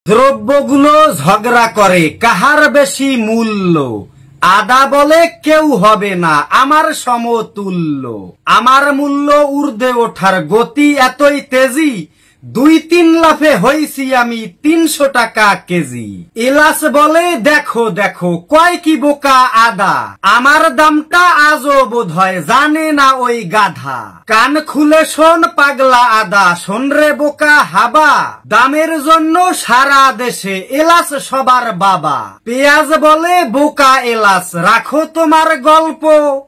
দ্রব্যগুলো ঝগড়া করে কাহার বেশি মূল্য। আদা বলে কেউ হবে না আমার সমতুল্য। আমার মূল্য ঊর্ধ্বে ওঠার গতি এতই তেজি, ২-৩ লাফে হইছি আমি ৩০০ টাকা কেজি। এলাচ বলে দেখো দেখো কয় কি বোকা আদা, আমার দামটা আজও বোধ হয় জানে না ওই গাধা। কান খুলে শোন পাগলা আদা, শোন রে বোকা হাবা, দামের জন্য সারা দেশে এলাচ সবার বাবা। পেঁয়াজ বলে বোকা এলাচ রাখো তোমার গল্প,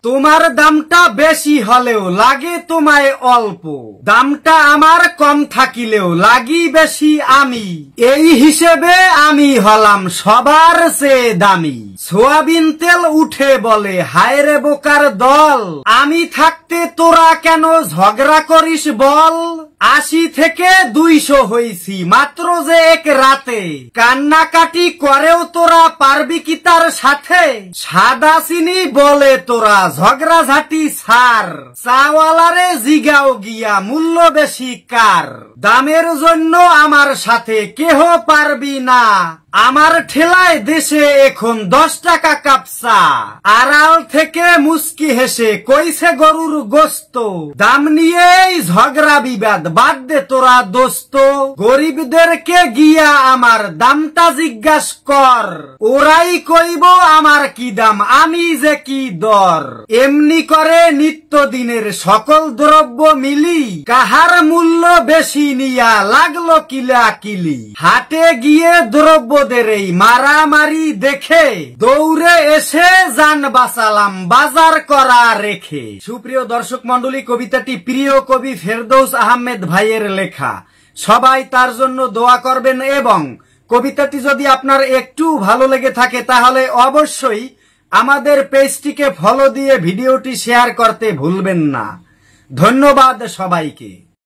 তোমার দামটা বেশি হলেও লাগে তোমায় অল্প। দামটা আমার কম থাকিলেও লাগি বেশি আমি, এই হিসেবে আমি হলাম সবার চেয়ে দামি। সোয়াবিন তেল উঠে বলে হায় রে বোকার দল, আমি থাকতে তোরা কেন ঝগড়া করিস বল। ৮০ থেকে ২০০ হইছি মাত্র যে এক রাতে, কান্নাকাটি করেও তোরা পারবি কি তার সাথে। সাদা চিনি বলে তোরা ঝগড়াঝাটি ছাড়, চাওয়ালারে জিগাও গিয়া মূল্য বেশি কার। দামের জন্য আমার সাথে কেহ পারবি না, আমার ঠেলায় দেশে এখন ১০ টাকা কাপসা। আড়াল থেকে মুস্কি হেসে কইছে গরুর গোস্ত, দাম নিয়েই ঝগড়া বিবাদ বাদ দে তোরা দোস্ত। গরিবদেরকে গিয়া আমার দামটা জিজ্ঞাস কর, ওরাই কইব আমার কি দাম আমি যে কি দর। এমনি করে নিত্যদিনের সকল দ্রব্য মিলি, কাহার মূল্য বেশি নিয়া লাগলো কিলাকিলি। হাটে গিয়ে দ্রব্যদের এই মারামারি দেখে দৌড়ে এসে জান বাঁচালাম বাজার করা রেখে। সুপ্রিয় দর্শক মন্ডলী, কবিতাটি প্রিয় কবি ফেরদৌস আহমেদ ভাইয়ের লেখা। সবাই তার জন্য দোয়া করবেন এবং কবিতাটি যদি আপনার একটু ভালো লেগে থাকে তাহলে অবশ্যই আমাদের পেজটিকে ফলো দিয়ে ভিডিওটি শেয়ার করতে ভুলবেন না। ধন্যবাদ সবাইকে।